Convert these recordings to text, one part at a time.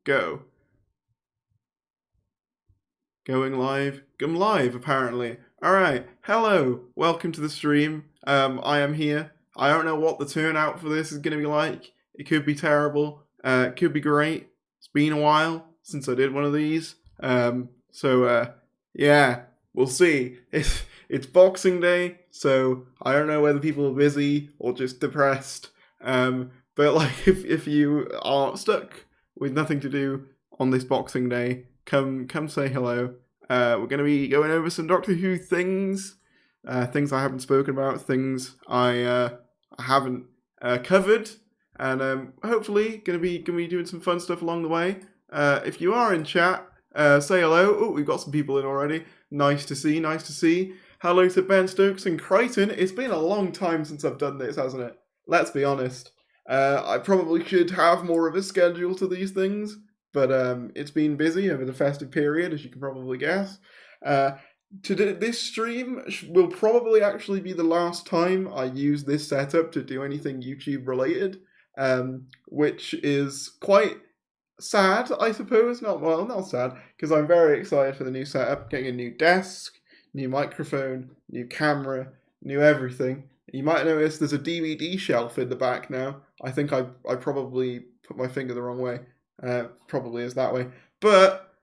go. Going live. Come live, apparently. Alright, hello, welcome to the stream. I am here. I don't know what the turnout for this is going to be like. It could be terrible. It could be great. It's been a while since I did one of these. Yeah, we'll see. It's Boxing Day, so I don't know whether people are busy or just depressed. But like, if you are stuck with nothing to do on this Boxing Day, come say hello. We're going to be going over some Doctor Who things, things I haven't spoken about, things I haven't covered, and hopefully going to be doing some fun stuff along the way. If you are in chat, say hello. Oh, we've got some people in already. Nice to see. Hello to Ben Stokes and Crichton. It's been a long time since I've done this, hasn't it? Let's be honest. I probably should have more of a schedule to these things, but it's been busy over the festive period, as you can probably guess. This stream will probably actually be the last time I use this setup to do anything YouTube related, which is quite sad, I suppose. Not sad, because I'm very excited for the new setup, getting a new desk, new microphone, new camera, new everything. You might notice there's a DVD shelf in the back now. I think I probably put my finger the wrong way. Probably is that way. But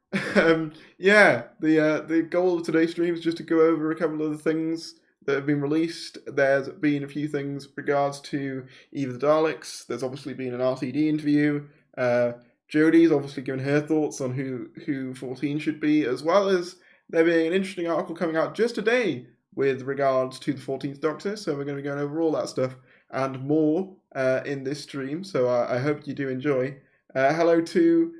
yeah, the goal of today's stream is just to go over a couple of the things that have been released. There's been a few things regards to either the Daleks. There's obviously been an RTD interview. Jodie's obviously given her thoughts on who 14 should be, as well as there being an interesting article coming out just today with regards to the 14th Doctor. So we're going to be going over all that stuff and more in this stream. So I hope you do enjoy. Hello to,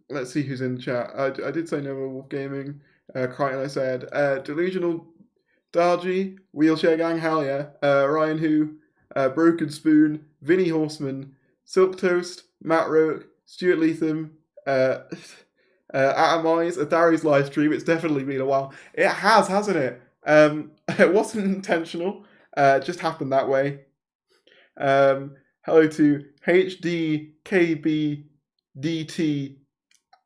let's see who's in the chat. I did say Nova Wolf Gaming. Crichton, I said. Delusional Dargy, Wheelchair Gang, hell yeah. Ryan Who, Broken Spoon, Vinny Horseman, Silk Toast, Matt Roke, Stuart Leatham, Atomize, Athari's live stream. It's definitely been a while. It has, hasn't it? It wasn't intentional. It just happened that way. Hello to HDKBDT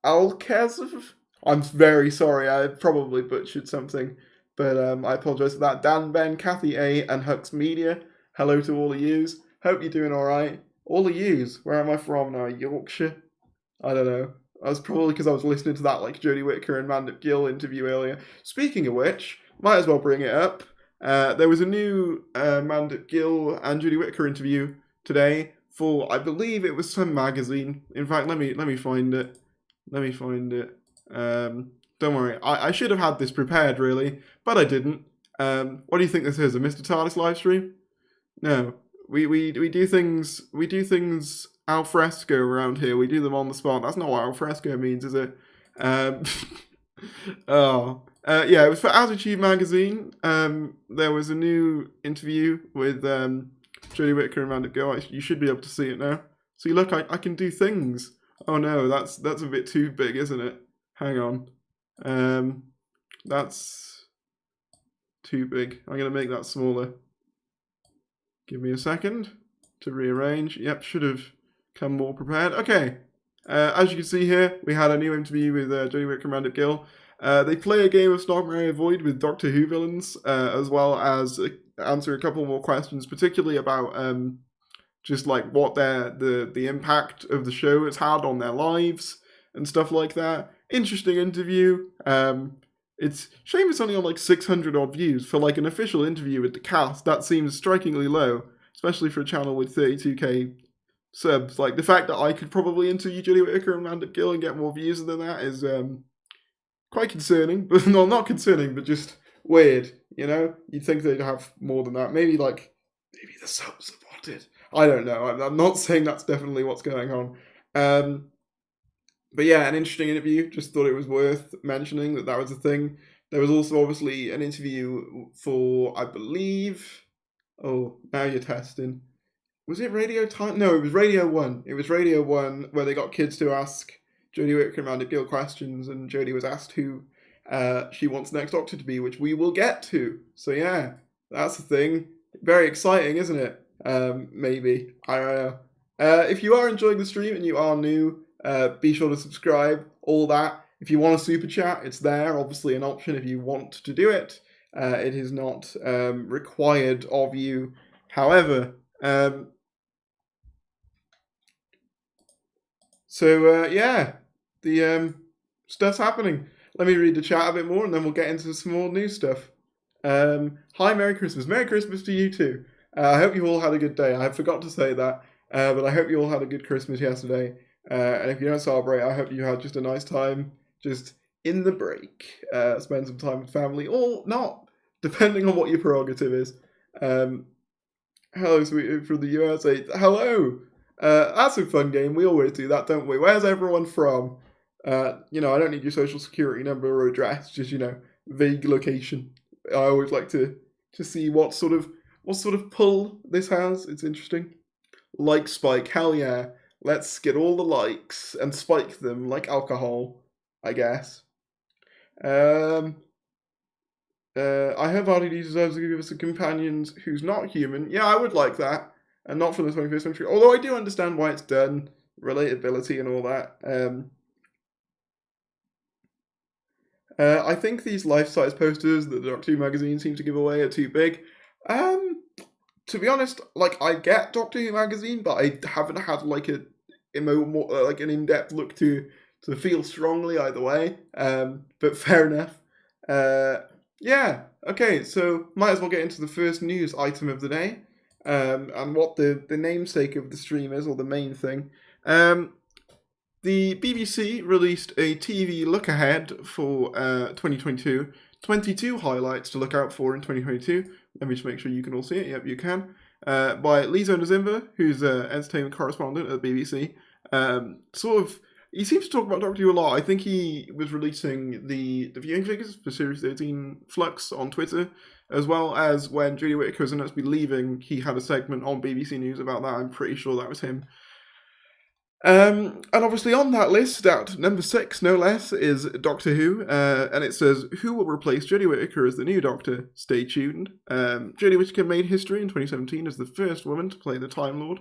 Alkezv. I'm very sorry, I probably butchered something, but I apologise for that. Dan, Ben, Kathy A, and Hux Media. Hello to all of yous. Hope you're doing alright. All of yous. Where am I from now? Yorkshire? I don't know. I was probably because I was listening to that like Jodie Whittaker and Mandip Gill interview earlier. Speaking of which, might as well bring it up. There was a new Mandip Gill and Jodie Whittaker interview today for, I believe it was some magazine. In fact, let me find it. Don't worry, I should have had this prepared really, but I didn't. What do you think this is? A Mr. TARDIS live stream? No, we do things al fresco around here. We do them on the spot. That's not what al fresco means, is it? Yeah, it was for Attitude magazine. There was a new interview with Jodie Whittaker and Amanda Gill. You should be able to see it now. See, look, I can do things. Oh no, that's a bit too big, isn't it? Hang on. That's too big. I'm gonna make that smaller. Give me a second to rearrange. Yep, should have come more prepared. Okay. As you can see here, we had a new interview with Jodie Whittaker and Amanda Gill. They play a game of Snog, Marry, Avoid with Doctor Who villains, as well as answer a couple more questions, particularly about just like what the impact of the show has had on their lives and stuff like that. Interesting interview. It's shame it's only on like 600 odd views for like an official interview with the cast. That seems strikingly low, especially for a channel with 32k subs. Like the fact that I could probably interview Jodie Whittaker and Amanda Gill and get more views than that is quite concerning. But no, not concerning, but just weird. You know, you'd think they'd have more than that. Maybe the subs are wanted. I don't know. I'm not saying that's definitely what's going on. But yeah, an interesting interview. Just thought it was worth mentioning that was a thing. There was also obviously an interview for, I believe... Oh, now you're testing. Was it Radio Time? No, it was Radio 1. It was Radio 1 where they got kids to ask Jodie Whittaker and Amanda Gill questions, and Jodie was asked who she wants the next Doctor to be, which we will get to. So yeah, that's the thing. Very exciting, isn't it? Maybe. I don't know. If you are enjoying the stream and you are new, Be sure to subscribe, all that. If you want a super chat, it's there, obviously an option if you want to do it. It is not required of you. However, yeah, the stuff's happening. Let me read the chat a bit more, and then we'll get into some more news stuff. Hi, Merry Christmas. Merry Christmas to you too. I hope you all had a good day. I forgot to say that, but I hope you all had a good Christmas yesterday. And if you don't celebrate, I hope you had just a nice time, just in the break. Spend some time with family, or not, depending on what your prerogative is. Hello, sweet from the USA. Hello. That's a fun game. We always do that, don't we? Where's everyone from? I don't need your social security number or address. Just vague location. I always like to see what sort of pull this has. It's interesting. Like spike, hell yeah! Let's get all the likes and spike them like alcohol, I guess. I hope RTD deserves to give us a companion who's not human. Yeah, I would like that, and not from the 21st century. Although I do understand why it's done, relatability and all that. I think these life-size posters that the Doctor Who magazine seems to give away are too big. To be honest, I get Doctor Who magazine, but I haven't had an in-depth look to feel strongly either way. But fair enough. Yeah. Okay. So might as well get into the first news item of the day, and what the namesake of the stream is, or the main thing. The BBC released a TV look ahead for 2022. 22 highlights to look out for in 2022. Let me just make sure you can all see it. Yep, you can. By Lizo Nzimba, who's an entertainment correspondent at the BBC. He seems to talk about Doctor Who a lot. I think he was releasing the viewing figures for Series 13 Flux on Twitter, as well as when Jodie Whittaker was announced to be leaving, he had a segment on BBC News about that. I'm pretty sure that was him. And obviously on that list, at number 6, no less, is Doctor Who, and it says, who will replace Jodie Whittaker as the new Doctor? Stay tuned. Jodie Whittaker made history in 2017 as the first woman to play the Time Lord.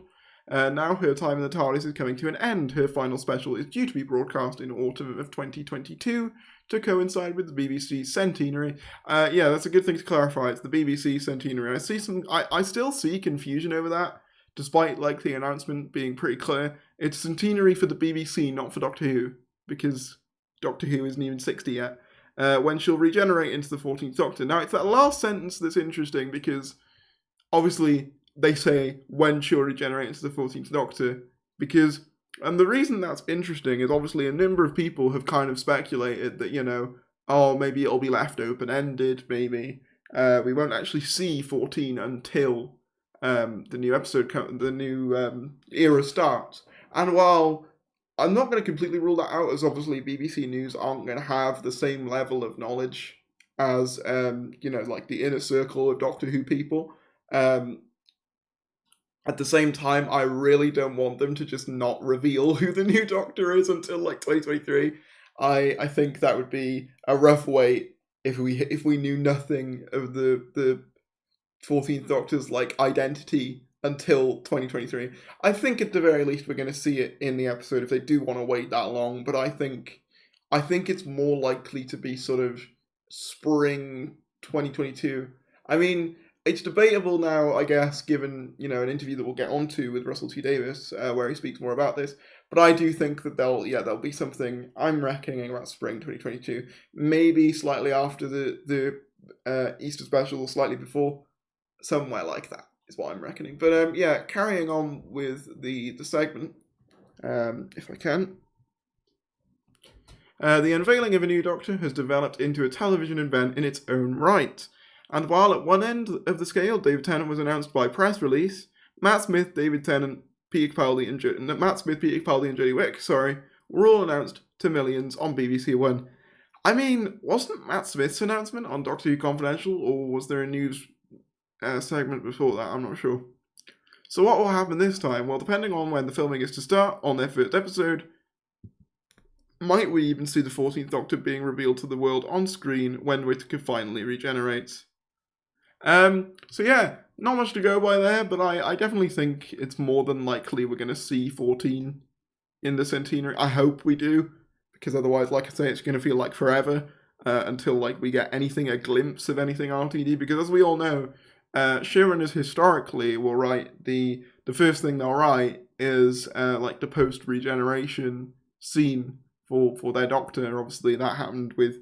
Now her time in the TARDIS is coming to an end. Her final special is due to be broadcast in autumn of 2022 to coincide with the BBC centenary. Yeah, that's a good thing to clarify. It's the BBC centenary. I still see confusion over that, despite the announcement being pretty clear. It's centenary for the BBC, not for Doctor Who, because Doctor Who isn't even 60 yet. When she'll regenerate into the 14th Doctor. Now, it's that last sentence that's interesting, because obviously they say when she'll regenerate into the 14th Doctor, and the reason that's interesting is obviously a number of people have kind of speculated that, maybe it'll be left open-ended, maybe. We won't actually see 14 until the new episode, the new era starts. And while I'm not going to completely rule that out, as obviously BBC News aren't going to have the same level of knowledge as, the inner circle of Doctor Who people. At the same time, I really don't want them to just not reveal who the new Doctor is until 2023. I think that would be a rough wait if we knew nothing of the 14th Doctor's identity until 2023. I think at the very least we're going to see it in the episode if they do want to wait that long, but I think it's more likely to be sort of spring 2022. I mean, it's debatable now, I guess, given, an interview that we'll get onto with Russell T Davies, where he speaks more about this, but I do think that there'll be something, I'm reckoning about spring 2022, maybe slightly after the Easter special, or slightly before, somewhere like that is what I'm reckoning. But carrying on with the segment, if I can. The unveiling of a new Doctor has developed into a television event in its own right. And while at one end of the scale, David Tennant was announced by press release, Matt Smith, David Tennant, Peter Capaldi, and Jodie Whittaker, were all announced to millions on BBC One. I mean, wasn't Matt Smith's announcement on Doctor Who Confidential, or was there a news segment before that? I'm not sure. So what will happen this time? Well, depending on when the filming is to start on their first episode, might we even see the 14th Doctor being revealed to the world on screen when Whittaker finally regenerates? So yeah, not much to go by there, but I definitely think it's more than likely we're going to see 14 in the centenary. I hope we do, because otherwise, like I say, it's going to feel like forever until like we get anything, a glimpse of anything RTD. Because as we all know, showrunners historically will write the first thing they'll write is like the post regeneration scene for their Doctor. Obviously, that happened with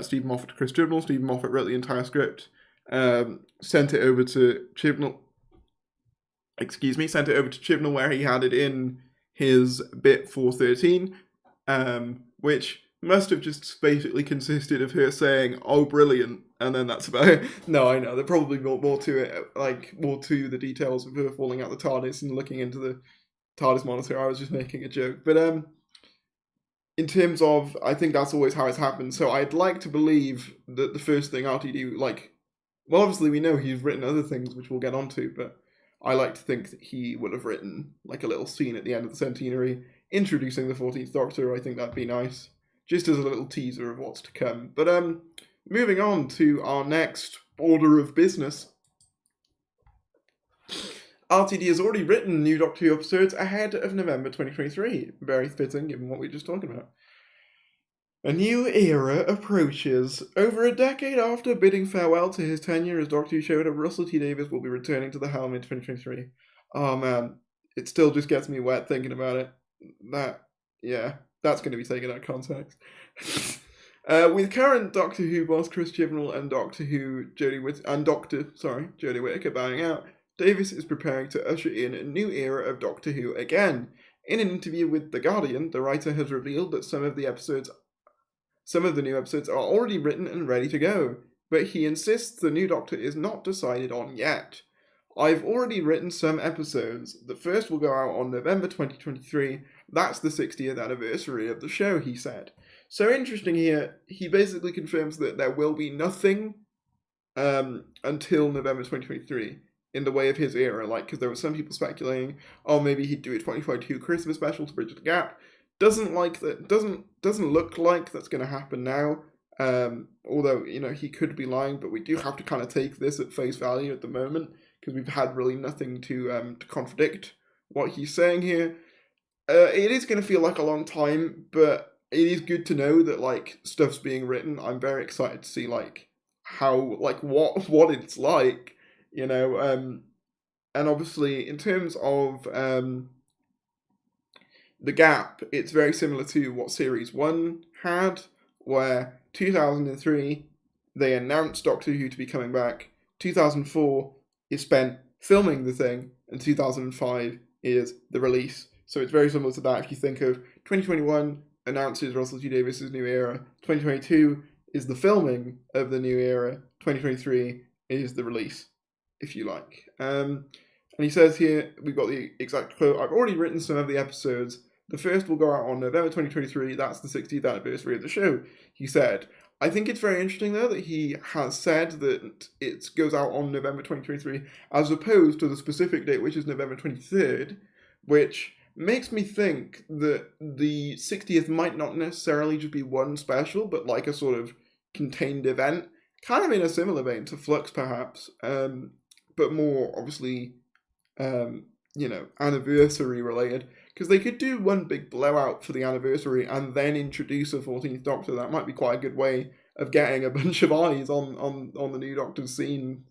Stephen Moffat to Chris Chibnall. Stephen Moffat wrote the entire script, sent it over to Chibnall. Sent it over to Chibnall, where he had it in his bit 413, which must have just basically consisted of her saying, "Oh, brilliant," and then that's about it. No, I know, there's probably more to it, like, more to the details of her falling out the TARDIS and looking into the TARDIS monitor. I was just making a joke. But, in terms of, I think that's always how it's happened, so I'd like to believe that the first thing RTD, like, well, obviously we know he's written other things, which we'll get onto, but I like to think that he would have written, like, a little scene at the end of the centenary, introducing the 14th Doctor. I think that'd be nice, just as a little teaser of what's to come. But moving on to our next order of business. RTD has already written new Doctor Who episodes ahead of November 2023. Very fitting, given what we were just talking about. A new era approaches. Over a decade after bidding farewell to his tenure as Doctor Who showrunner, Russell T Davies will be returning to the helm in 2023. Oh man, it still just gets me wet thinking about it. That's going to be taken out of context. With current Doctor Who boss Chris Chibnall and Doctor Jodie Whittaker bowing out, Davies is preparing to usher in a new era of Doctor Who again. In an interview with The Guardian, the writer has revealed that some of the new episodes are already written and ready to go, but he insists the new Doctor is not decided on yet. "I've already written some episodes. The first will go out on November 2023. That's the 60th anniversary of the show," he said. So interesting here, he basically confirms that there will be nothing until November 2023 in the way of his era, like, because there were some people speculating, oh, maybe he'd do a 2022 Christmas special to bridge the gap. Doesn't look like that's going to happen now, although, you know, he could be lying, but we do have to kind of take this at face value at the moment, because we've had really nothing to contradict what he's saying here. It is going to feel like a long time, but it is good to know that, like, stuff's being written. I'm very excited to see, like, how, like, what it's like, you know, and obviously in terms of the gap, it's very similar to what Series 1 had, where 2003 they announced Doctor Who to be coming back, 2004 is spent filming the thing, and 2005 is the release. So it's very similar to that. If you think of 2021 announces Russell T Davies' new era, 2022 is the filming of the new era, 2023 is the release, if you like. And he says here, we've got the exact quote, "I've already written some of the episodes. The first will go out on November 2023. That's the 60th anniversary of the show," he said. I think it's very interesting, though, that he has said that it goes out on November 2023, as opposed to the specific date, which is November 23rd, which makes me think that the 60th might not necessarily just be one special, but like a sort of contained event, kind of in a similar vein to Flux, perhaps, but more, obviously, anniversary related, because they could do one big blowout for the anniversary and then introduce a 14th Doctor. That might be quite a good way of getting a bunch of eyes on the new Doctor's scene,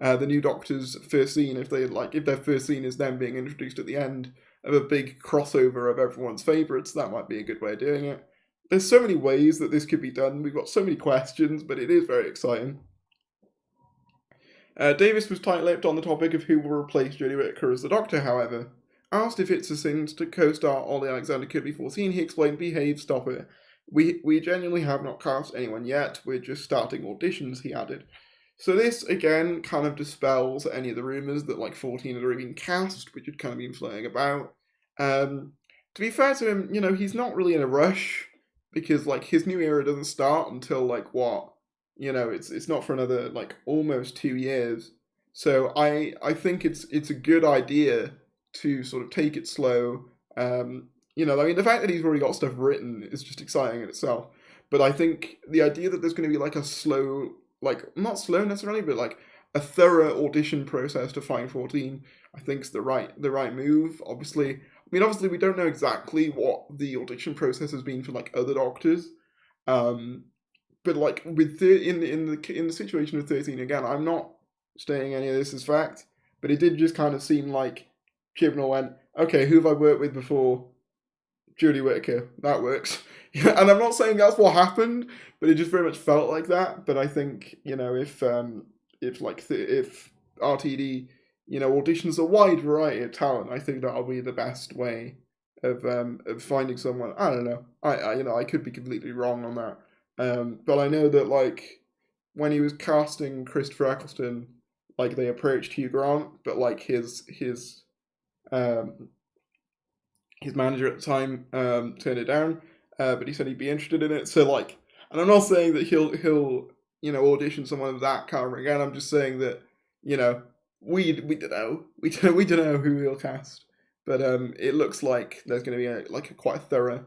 the new Doctor's first scene, if their first scene is them being introduced at the end of a big crossover of everyone's favourites. That might be a good way of doing it. There's so many ways that this could be done. We've got so many questions, but it is very exciting. Davis was tight-lipped on the topic of who will replace Jodie Whittaker as the Doctor, however. Asked if it's a sin to co-star Ollie Alexander could be 14, he explained, "Behave, stop it. We genuinely have not cast anyone yet, we're just starting auditions," he added. So this, again, kind of dispels any of the rumours that, like, 14 had already been cast, which had kind of been floating about. To be fair to him, you know, he's not really in a rush, because, like, his new era doesn't start until, like, what? You know, it's not for another, like, almost 2 years. So I think it's a good idea to sort of take it slow. The fact that he's already got stuff written is just exciting in itself. But I think the idea that there's going to be, like, a slow, like, not slow necessarily, but, like, a thorough audition process to find 14, I think is the right move. Obviously, we don't know exactly what the audition process has been for like other Doctors, but like with in the situation of 13 again, I'm not stating any of this as fact, but it did just kind of seem like Chibnall went, okay, who have I worked with before? Judy Whittaker, that works. And I'm not saying that's what happened, but it just very much felt like that. But I think, you know, if RTD, you know, auditions a wide variety of talent, I think that'll be the best way of finding someone. I don't know. I could be completely wrong on that. But I know that like when he was casting Christopher Eccleston, like they approached Hugh Grant, but like his manager at the time turned it down, but he said he'd be interested in it. So like, and I'm not saying that he'll you know audition someone of that caliber again. I'm just saying that you know we don't know who he'll cast, but it looks like there's going to be quite a thorough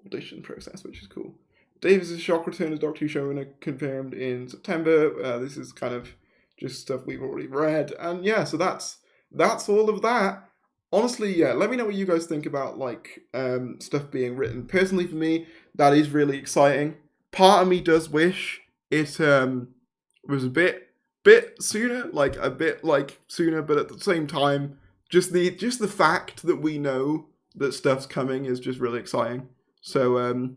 audition process, which is cool. Davis' shock return as Doctor Who showrunner confirmed in September. This is kind of just stuff we've already read, and yeah, so that's all of that. Honestly, yeah, let me know what you guys think about like stuff being written. Personally, for me, that is really exciting. Part of me does wish it was a bit sooner, but at the same time, just the fact that we know that stuff's coming is just really exciting. So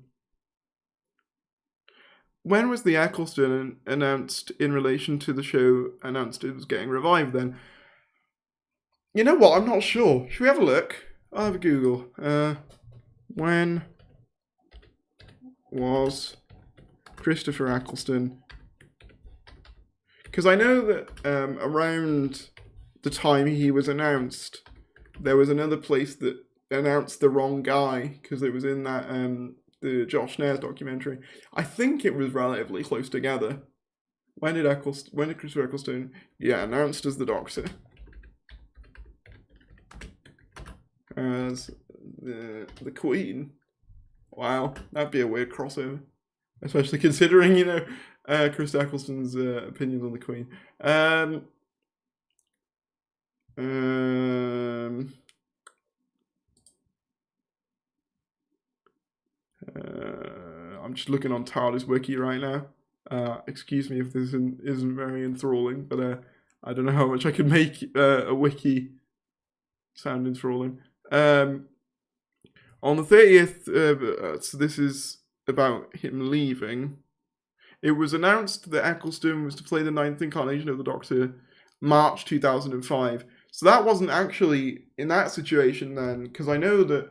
when was the Eccleston announced in relation to the show announced it was getting revived then? You know what? I'm not sure. Should we have a look? I'll have a Google. When was Christopher Eccleston? Because I know that around the time he was announced, there was another place that announced the wrong guy because it was in that the Josh Nares documentary. I think it was relatively close together. When did Christopher Eccleston announced as the Doctor? As the Queen. Wow, that'd be a weird crossover, especially considering you know Chris Eccleston's opinions on the Queen. I'm just looking on TARDIS wiki right now. Excuse me if this isn't very enthralling, but I don't know how much I can make a wiki sound enthralling. On the 30th, so this is about him leaving. It was announced that Eccleston was to play the 9th incarnation of the Doctor, March 2005. So that wasn't actually in that situation then, because I know that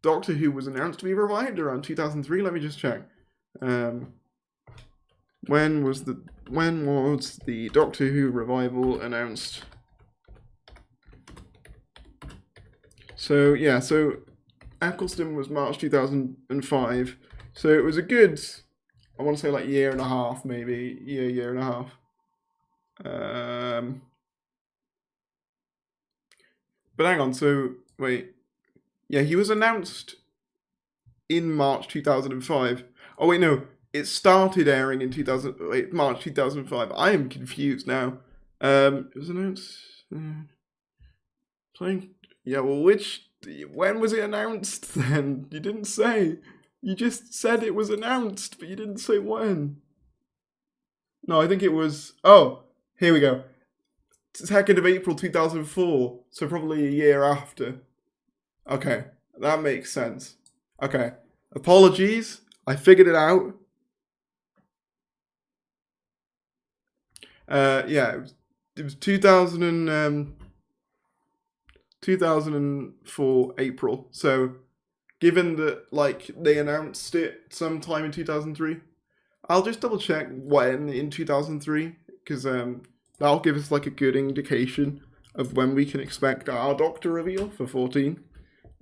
Doctor Who was announced to be revived around 2003. Let me just check. When was the Doctor Who revival announced? So yeah, so Eccleston was March 2005. So it was a good, I want to say like year and a half, maybe year and a half. But hang on, so wait, yeah, he was announced in March 2005. Oh wait, no, it started airing in March 2005. I am confused now. It was announced playing. Yeah, well, when was it announced then? You didn't say. You just said it was announced, but you didn't say when. No, I think it was, oh, here we go. 2nd of April 2004, so probably a year after. Okay, that makes sense. Okay, apologies, I figured it out. Yeah, it was 2004 April. So, given that like they announced it sometime in 2003, I'll just double check when in 2003 because that'll give us like a good indication of when we can expect our Doctor reveal for 14.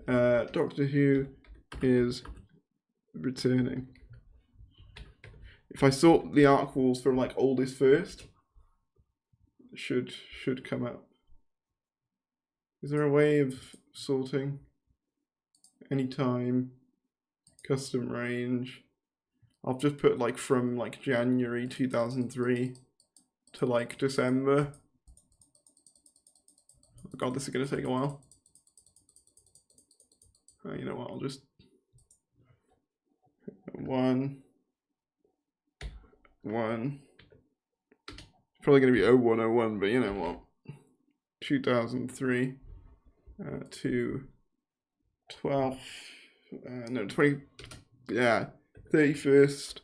Doctor Who is returning. If I sort the arc walls from like oldest first, should come up. Is there a way of sorting? Anytime, custom range. I'll just put like from like January 2003 to like December. Oh God, this is gonna take a while. You know what? I'll just 1. It's probably gonna be 0101, but you know what? 2003 to 12. No, 20. Yeah, 31st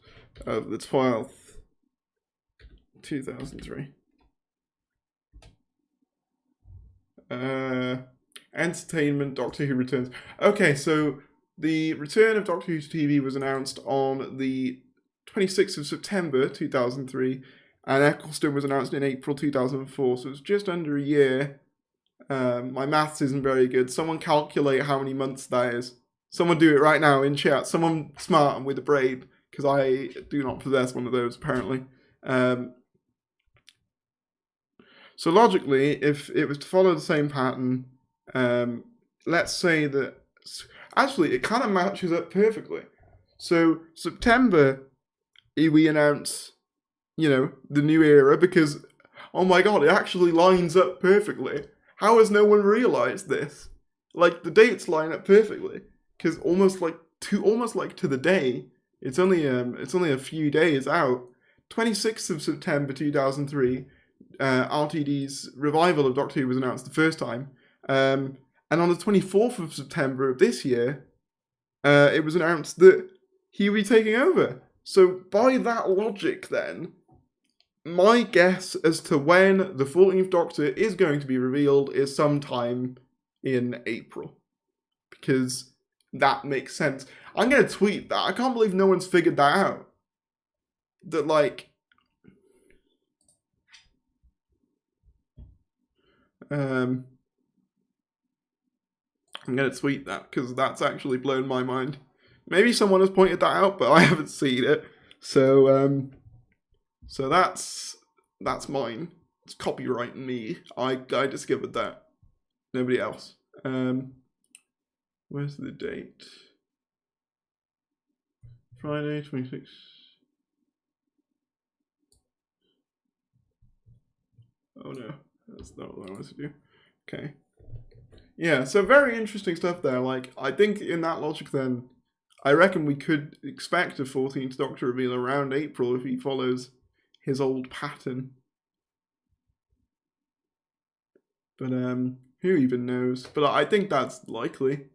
of the 12th, 2003. Entertainment, Doctor Who returns. Okay, so the return of Doctor Who to TV was announced on the 26th of September 2003, and Eccleston was announced in April 2004, so it's just under a year. My maths isn't very good. Someone calculate how many months that is. Someone do it right now in chat. Someone smart and with a brain, because I do not possess one of those, apparently. So logically, if it was to follow the same pattern, let's say that... Actually, it kind of matches up perfectly. So September, we announce, you know, the new era, because, oh my God, it actually lines up perfectly. How has no one realised this? Like, the dates line up perfectly, because almost like to the day. It's only a few days out. 26th of September 2003, RTD's revival of Doctor Who was announced the first time, and on the 24th of September of this year, it was announced that he would be taking over. So by that logic, then, my guess as to when the 14th Doctor is going to be revealed is sometime in April. Because that makes sense. I'm going to tweet that. I can't believe no one's figured that out. That, like... I'm going to tweet that, because that's actually blown my mind. Maybe someone has pointed that out, but I haven't seen it. So that's mine. It's copyright me. I discovered that. Nobody else. Where's the date? Friday, 26th. Oh no, that's not what I wanted to do. Okay. Yeah, so very interesting stuff there. Like, I think in that logic then, I reckon we could expect a 14th Doctor reveal around April if he follows his old pattern. But who even knows? But I think that's likely.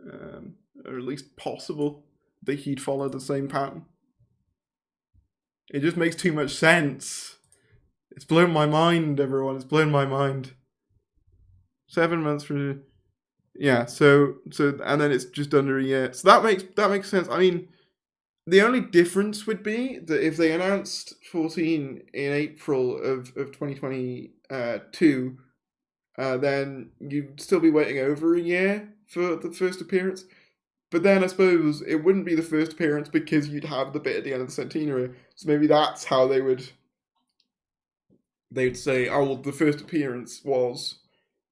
Or at least possible that he'd follow the same pattern. It just makes too much sense. It's blown my mind, everyone. It's blown my mind. 7 months for... Yeah, so and then it's just under a year. So that makes sense. I mean, the only difference would be that if they announced 14 in April of 2022, then you'd still be waiting over a year for the first appearance. But then I suppose it wouldn't be the first appearance because you'd have the bit at the end of the centenary. So maybe that's how they'd say, oh, well, the first appearance was,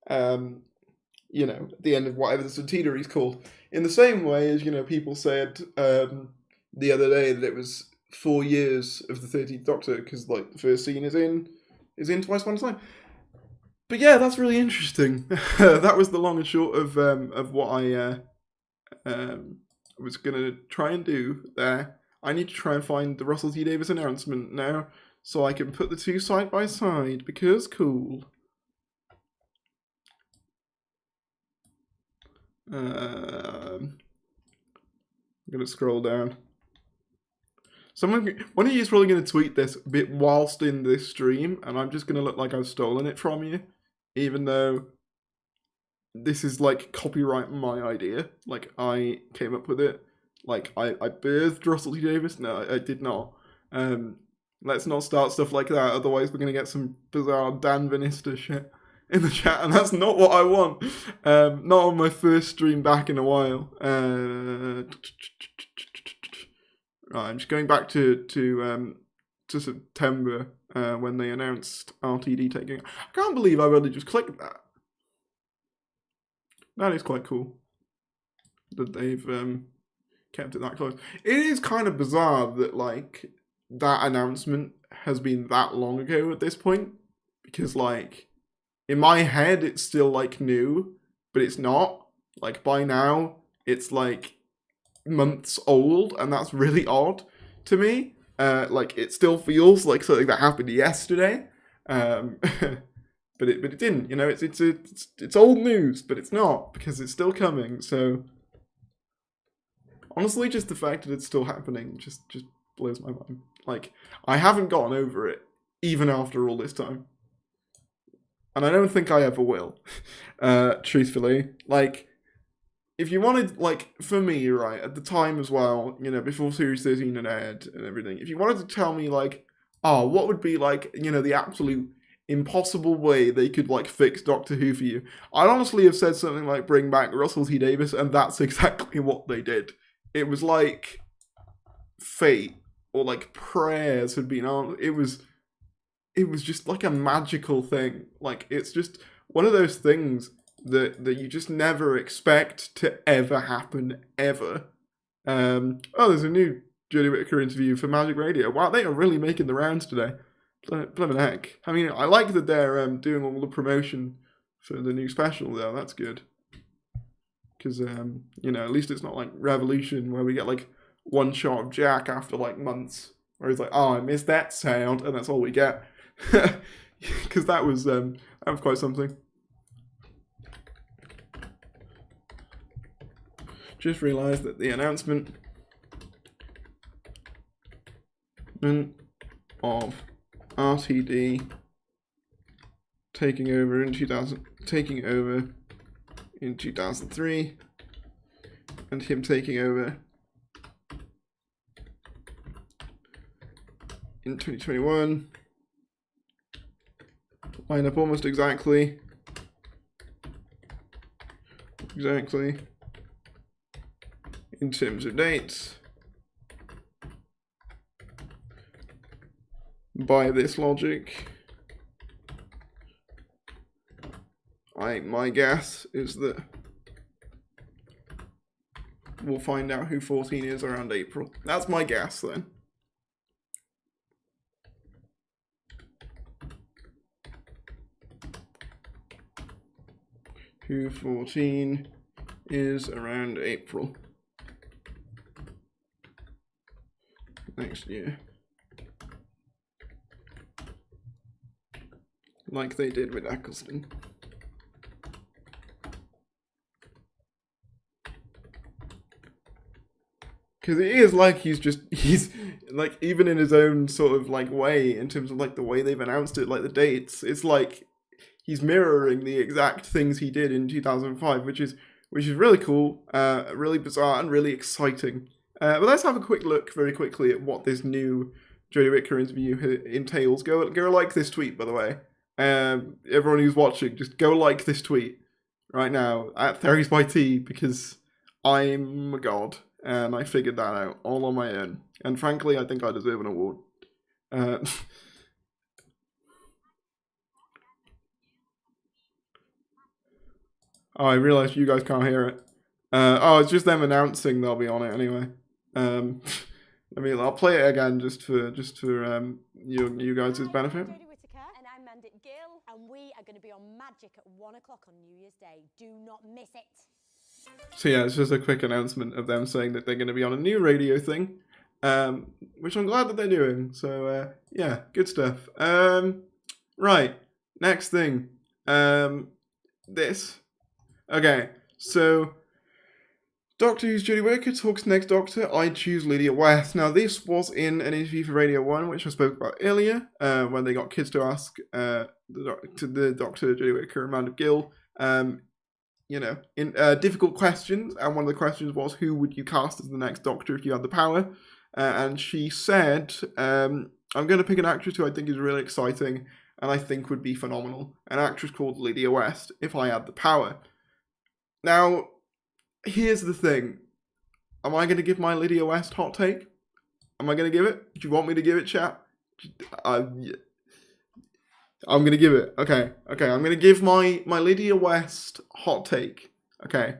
you know, at the end of whatever the centenary is called. In the same way as, you know, people said the other day that it was 4 years of the 13th Doctor because, like, the first scene is in Twice Upon a Time. But yeah, that's really interesting. That was the long and short of what I was gonna try and do there. I need to try and find the Russell T Davies announcement now, so I can put the two side by side because cool. I'm gonna scroll down. One of you is probably gonna tweet this bit whilst in this stream, and I'm just gonna look like I've stolen it from you, even though this is like copyright my idea. Like I came up with it. Like I birthed Russell T Davies. No, I did not. Let's not start stuff like that. Otherwise, we're gonna get some bizarre Dan Vinista shit in the chat, and that's not what I want. Not on my first stream back in a while. Right, I'm just going back to September when they announced RTD taking. I can't believe I really just clicked that. That is quite cool that they've kept it that close. It is kind of bizarre that like that announcement has been that long ago at this point, because like in my head it's still like new, but it's not. Like by now it's like months old, and that's really odd to me. Like it still feels like something that happened yesterday, but it didn't. You know, it's old news, but it's not, because it's still coming. So honestly, just the fact that it's still happening just blows my mind. Like I haven't gotten over it even after all this time, and I don't think I ever will. Truthfully, like. If you wanted, like, for me, right, at the time as well, you know, before Series 13 had aired and everything, if you wanted to tell me, like, oh, what would be, like, you know, the absolute impossible way they could, like, fix Doctor Who for you, I'd honestly have said something like bring back Russell T Davies, and that's exactly what they did. It was like fate, or, like, prayers had been on. It was just, like, a magical thing. Like, it's just one of those things that you just never expect to ever happen, ever. Oh, there's a new Jodie Whittaker interview for Magic Radio. Wow, they are really making the rounds today. Blimmin' heck. I mean, I like that they're doing all the promotion for the new special, though. That's good. Because, you know, at least it's not like Revolution, where we get, like, one shot of Jack after, like, months. Where he's like, oh, I missed that sound, and that's all we get. Because that was quite something. Just realised that the announcement of RTD taking over in 2003, and him taking over in 2021 line up almost exactly in terms of dates. By this logic, my guess is that we'll find out who 14 is around April. That's my guess then. Who 14 is around April next year, like they did with Eccleston. Because it is like he's like, even in his own sort of like way, in terms of like the way they've announced it, like the dates, it's like he's mirroring the exact things he did in 2005, which is really cool, really bizarre, and really exciting. But let's have a quick look very quickly at what this new Jodie Whittaker interview entails. Go like this tweet, by the way. Everyone who's watching, just go like this tweet right now at Theories by T, because I'm a god, and I figured that out all on my own. And frankly, I think I deserve an award. Oh, I realised you guys can't hear it. Oh, it's just them announcing they'll be on it anyway. I'll play it again just for you guys' benefit. Jodie Whittaker, and I'm Mandit Gill, and we are going to be on Magic at 1 o'clock on New Year's Day. Do not miss it. So yeah, it's just a quick announcement of them saying that they're going to be on a new radio thing, which I'm glad that they're doing. So yeah, good stuff. Right, next thing, this. Okay, so Doctor Who's Jodie Whittaker talks next Doctor. I choose Lydia West. Now, this was in an interview for Radio 1, which I spoke about earlier, when they got kids to ask the Doctor Jodie Whittaker and Amanda Gill, in difficult questions. And one of the questions was, who would you cast as the next Doctor if you had the power? And she said, I'm going to pick an actress who I think is really exciting and I think would be phenomenal. An actress called Lydia West, if I had the power. Now, here's the thing. Am I going to give my Lydia West hot take? Am I going to give it? Do you want me to give it, chat? I'm going to give it. Okay. I'm going to give my Lydia West hot take. Okay.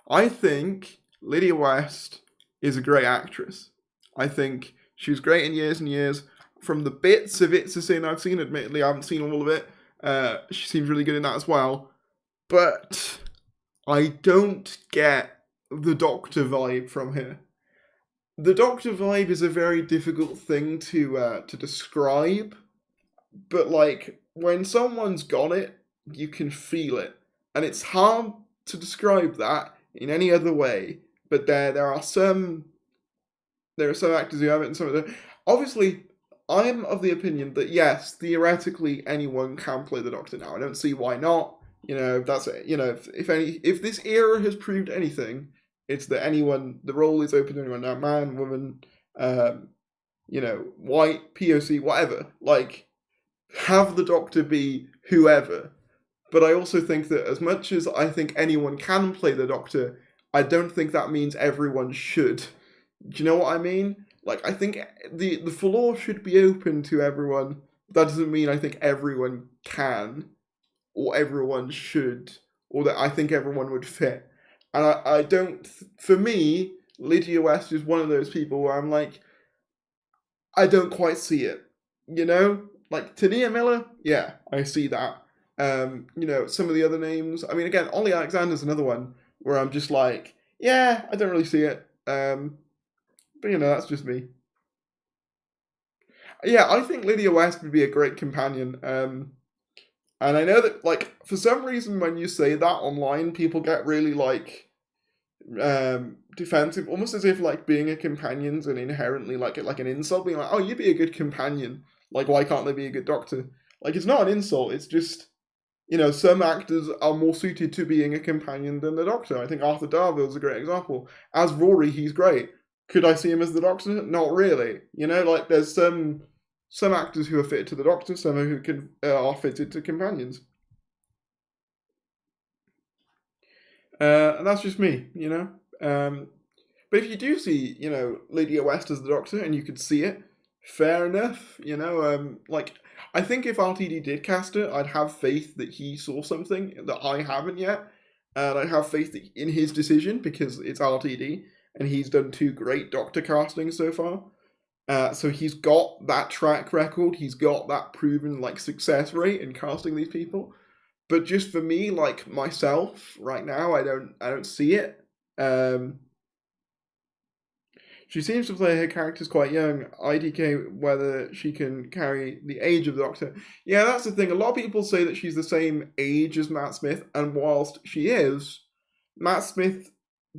I think Lydia West is a great actress. I think She was great in Years and Years. From the bits of It's a Sin I've seen, admittedly, I haven't seen all of it. She seems really good in that as well. But I don't get the Doctor vibe from her. The Doctor vibe is a very difficult thing to describe, but like when someone's got it, you can feel it, and it's hard to describe that in any other way. But there are some actors who have it, and some of them. Obviously, I'm of the opinion that yes, theoretically anyone can play the Doctor now. I don't see why not. That's it. If this era has proved anything, it's that anyone, the role is open to anyone now, man, woman, white, POC, whatever. Like, have the Doctor be whoever. But I also think that as much as I think anyone can play the Doctor, I don't think that means everyone should. Do you know what I mean? Like, I think the floor should be open to everyone. That doesn't mean I think everyone can, or everyone should, or that I think everyone would fit. And I don't, for me, Lydia West is one of those people where I'm like, I don't quite see it. Like Tania Miller, yeah, I see that. Some of the other names, I mean, again, Ollie Alexander's another one where I'm just like, yeah, I don't really see it. But that's just me. Yeah, I think Lydia West would be a great companion. And I know that, like, for some reason, when you say that online, people get really, like, defensive, almost as if, like, being a companion's an inherently, like an insult, being like, oh, you'd be a good companion. Like, why can't they be a good Doctor? Like, it's not an insult, it's just, some actors are more suited to being a companion than the Doctor. I think Arthur Darvill's a great example. As Rory, he's great. Could I see him as the Doctor? Not really. Like, there's some actors who are fitted to the Doctor, some who are fitted to companions. And that's just me, But if you do see, Lydia West as the Doctor and you could see it, fair enough, like, I think if RTD did cast her, I'd have faith that he saw something that I haven't yet, and I'd have faith in his decision because it's RTD, and he's done 2 great Doctor castings so far. So he's got that track record, he's got that proven, like, success rate in casting these people. But just for me, like, myself, right now, I don't see it. She seems to play her characters quite young. IDK, whether she can carry the age of the Doctor. Yeah, that's the thing. A lot of people say that she's the same age as Matt Smith, and whilst she is, Matt Smith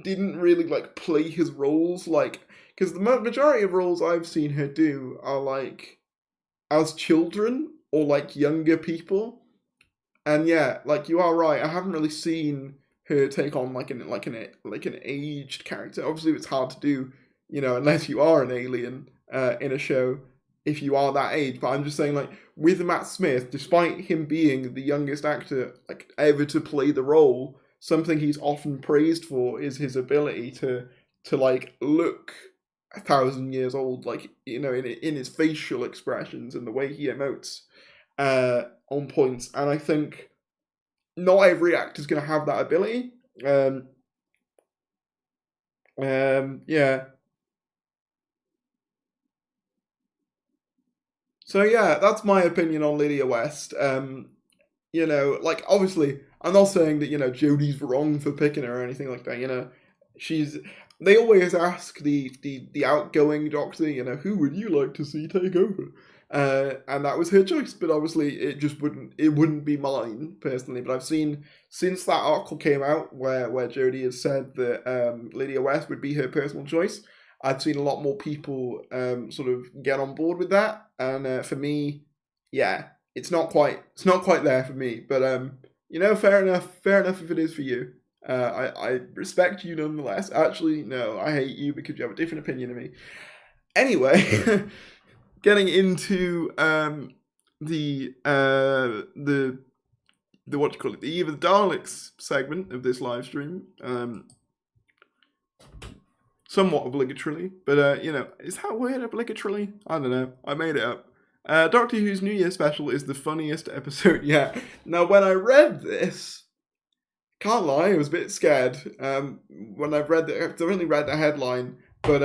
didn't really, like, play his roles, like, because the majority of roles I've seen her do are, like, as children, or, like, younger people. And yeah, like, you are right, I haven't really seen her take on, like an aged character. Obviously, it's hard to do, unless you are an alien in a show, if you are that age. But I'm just saying, like, with Matt Smith, despite him being the youngest actor, like, ever to play the role, something he's often praised for is his ability to like, look 1,000 years old, like, in his facial expressions and the way he emotes on points. And I think not every actor's going to have that ability. Yeah. So yeah, that's my opinion on Lydia West. Like, obviously, I'm not saying that, Jodie's wrong for picking her or anything like that, they always ask the outgoing Doctor, who would you like to see take over? And that was her choice, but obviously it wouldn't be mine personally. But I've seen, since that article came out where Jodie has said that Lydia West would be her personal choice, I've seen a lot more people sort of get on board with that. And for me, yeah, it's not quite there for me. But fair enough if it is for you. I respect you nonetheless. Actually, no, I hate you because you have a different opinion of me. Anyway, getting into the what do you call it? The Eve of the Daleks segment of this live stream. Somewhat obligatorily, but is that a word, obligatorily? I don't know. I made it up. Doctor Who's New Year special is the funniest episode yet. Now, when I read this, can't lie, I was a bit scared. When I've only read the headline, but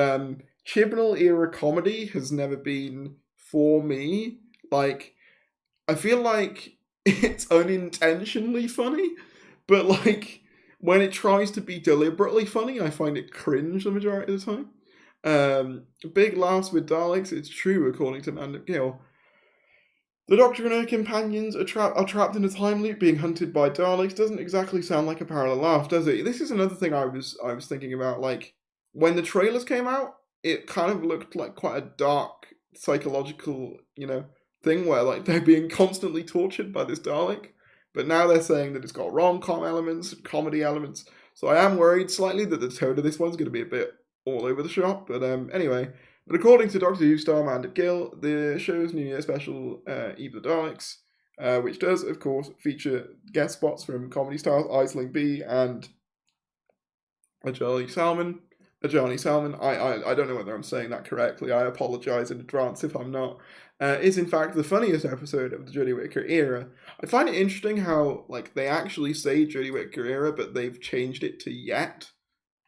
Chibnall era comedy has never been for me. Like, I feel like it's unintentionally funny, but like when it tries to be deliberately funny, I find it cringe the majority of the time. Big laughs with Daleks, it's true, according to Amanda Gill. The Doctor and her companions are trapped in a time loop being hunted by Daleks. Doesn't exactly sound like a parallel laugh, does it? This is another thing I was thinking about. Like, when the trailers came out, it kind of looked like quite a dark psychological, thing where like they're being constantly tortured by this Dalek. But now they're saying that it's got rom-com elements, comedy elements. So I am worried slightly that the tone of this one's going to be a bit all over the shop. But anyway, but according to Doctor Who star Amanda Gill, the show's New Year special, Eve of the Daleks, which does, of course, feature guest spots from comedy stars Aisling B and Ajani Salmon. I don't know whether I'm saying that correctly. I apologise in advance if I'm not. Is in fact the funniest episode of the Jodie Whittaker era. I find it interesting how like they actually say Jodie Whittaker era, but they've changed it to yet.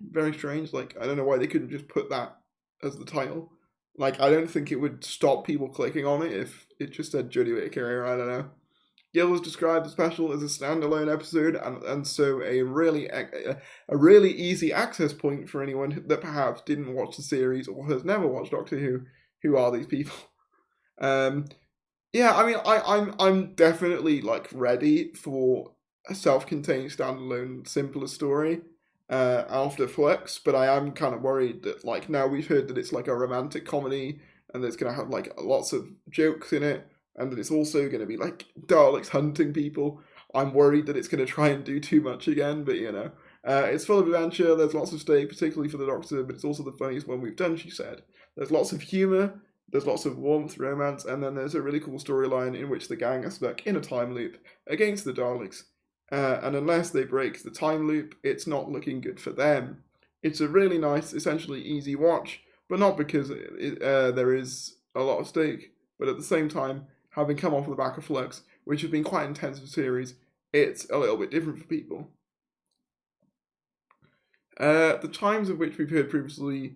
Very strange. Like, I don't know why they couldn't just put that as the title. Like, I don't think it would stop people clicking on it if it just said Jodie Whittaker era. I don't know. Gill has described the special as a standalone episode, and so a really easy access point for anyone that perhaps didn't watch the series or has never watched Doctor Who. Who are these people? Yeah, I mean, I'm definitely like ready for a self-contained, standalone, simpler story after Flux, but I am kind of worried that like now we've heard that it's like a romantic comedy and that it's gonna have like lots of jokes in it, and that it's also gonna be like Daleks hunting people. I'm worried that it's gonna try and do too much again, but it's full of adventure. There's lots of stake, particularly for the Doctor, but it's also the funniest one we've done. She said there's lots of humor. There's lots of warmth, romance, and then there's a really cool storyline in which the gang are stuck in a time loop against the Daleks. And unless they break the time loop, it's not looking good for them. It's a really nice, essentially easy watch, but not because there is a lot of stake. But at the same time, having come off the back of Flux, which has been quite an intensive series, it's a little bit different for people. The times of which we've heard previously,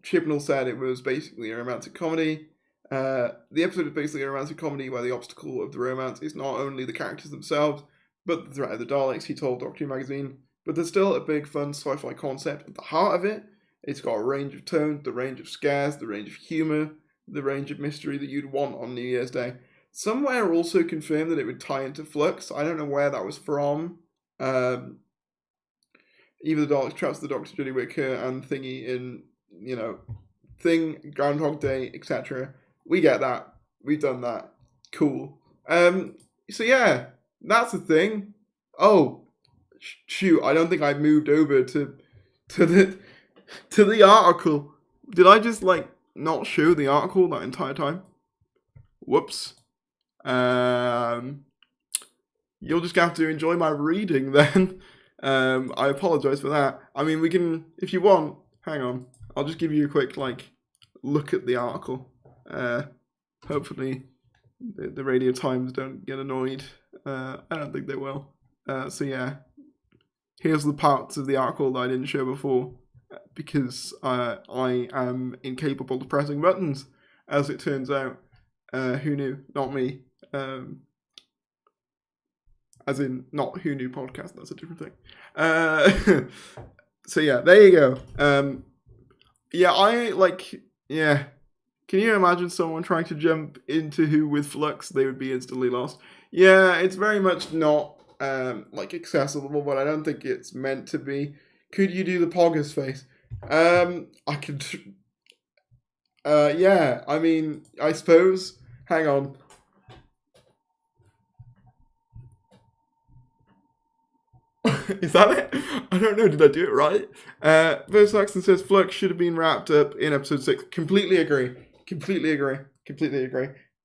Chibnall said it was basically a romantic comedy. The episode is basically a romantic comedy where the obstacle of the romance is not only the characters themselves, but the threat of the Daleks, he told Doctor Who magazine. But there's still a big, fun sci-fi concept at the heart of it. It's got a range of tones, the range of scares, the range of humour, the range of mystery that you'd want on New Year's Day. Somewhere also confirmed that it would tie into Flux. I don't know where that was from. Either the Daleks traps the Doctor, Jodie Whittaker, and Thingy in, Thing, Groundhog Day, etc. We get that. We've done that. Cool. So yeah, that's the thing. Oh, shoot! I don't think I moved over to the article. Did I just not show the article that entire time? Whoops. You'll just have to enjoy my reading then. I apologise for that. I mean, we can, if you want. Hang on. I'll just give you a quick look at the article. Hopefully the Radio Times don't get annoyed. I don't think they will. So yeah, here's the parts of the article that I didn't show before because I am incapable of pressing buttons, as it turns out. Who knew? Not me. As in, not Who Knew podcast. That's a different thing. So yeah, there you go. Yeah, Can you imagine someone trying to jump into Who with Flux? They would be instantly lost. Yeah, it's very much not accessible, but I don't think it's meant to be. Could you do the Poggers face? I could. Yeah. I mean, I suppose. Hang on. Is that it? I don't know. Did I do it right? Verse Saxon says Flux should have been wrapped up in episode 6. Completely agree.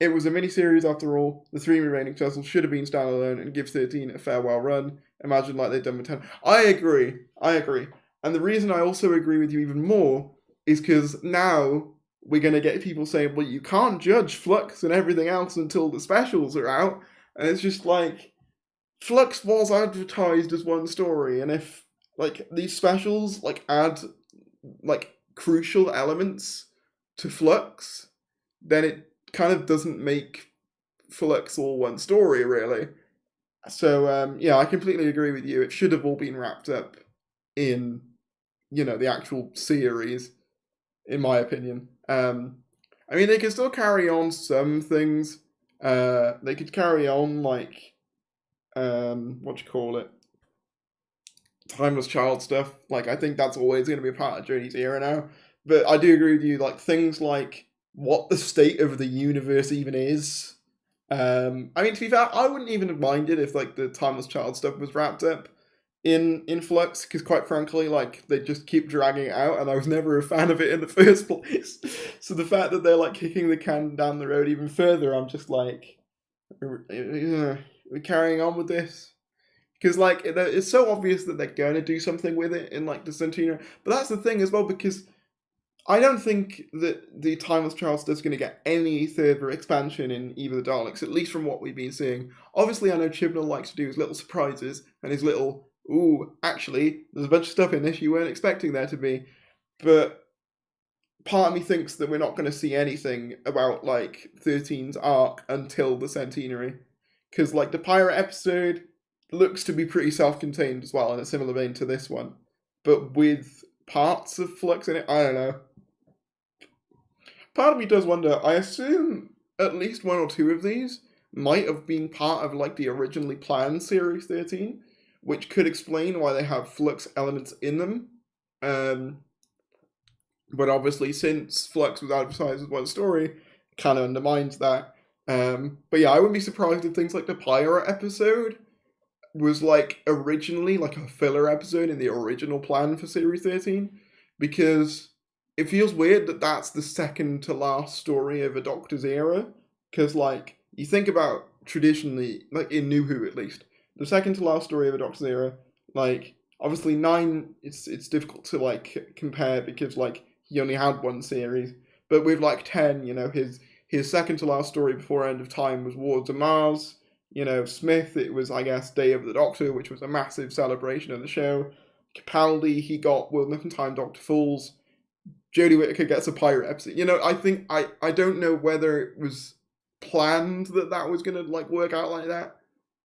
It was a mini-series after all. The 3 remaining vessels should have been standalone and give 13 a farewell run. Imagine like they've done with 10. I agree. And the reason I also agree with you even more is because now we're going to get people saying, well, you can't judge Flux and everything else until the specials are out. And it's just Flux was advertised as one story, and if these specials add crucial elements to Flux, then it kind of doesn't make Flux all one story, really. So, yeah, I completely agree with you. It should have all been wrapped up in, the actual series, in my opinion. I mean, they can still carry on some things. They could carry on, like, Timeless Child stuff. Like, I think that's always going to be a part of Journey's era now. But I do agree with you, like, things like what the state of the universe even is. I mean, to be fair, I wouldn't even have minded if, like, the Timeless Child stuff was wrapped up in Flux, because quite frankly, like, they just keep dragging it out, and I was never a fan of it in the first place. So the fact that they're, like, kicking the can down the road even further, I'm just like, we're carrying on with this. Because, like, it's so obvious that they're going to do something with it in, like, the Centenary. But that's the thing as well, because I don't think that the Timeless Child stuff's going to get any further expansion in either the Daleks, at least from what we've been seeing. Obviously, I know Chibnall likes to do his little surprises and his little, actually, there's a bunch of stuff in this you weren't expecting there to be. But part of me thinks that we're not going to see anything about, like, 13's arc until the Centenary. Because, like, the pirate episode looks to be pretty self-contained as well, in a similar vein to this one. But with parts of Flux in it, I don't know. Part of me does wonder, I assume at least one or two of these might have been part of, like, the originally planned Series 13, which could explain why they have Flux elements in them. But obviously, since Flux was advertised as one story, kind of undermines that. But yeah, I wouldn't be surprised if things like the pirate episode was, like, originally, like, a filler episode in the original plan for Series 13, because it feels weird that that's the second to last story of a Doctor's era, because, like, you think about traditionally, like, in New Who at least, the second to last story of a Doctor's era, like, obviously 9, it's difficult to, like, compare, because, like, he only had one series, but with, like, 10, his second to last story before End of Time was Wards of Mars. Smith, it was, I guess, Day of the Doctor, which was a massive celebration of the show. Capaldi, he got World Enough in Time, Doctor Fools. Jodie Whittaker gets a pirate episode. I think, I don't know whether it was planned that was going to, like, work out like that.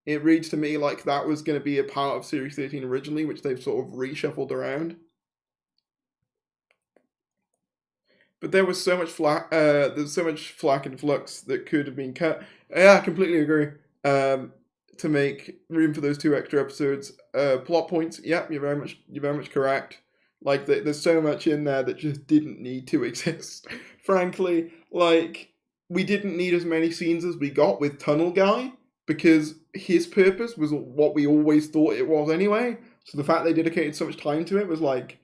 It reads to me like that was going to be a part of Series 13 originally, which they've sort of reshuffled around. But there was so much flack, there's so much flack and Flux that could have been cut. Yeah, I completely agree. To make room for those 2 extra episodes. Plot points, yep, you're very much correct. Like, there's so much in there that just didn't need to exist. Frankly, like, we didn't need as many scenes as we got with Tunnel Guy, because his purpose was what we always thought it was anyway. So the fact they dedicated so much time to it was, like,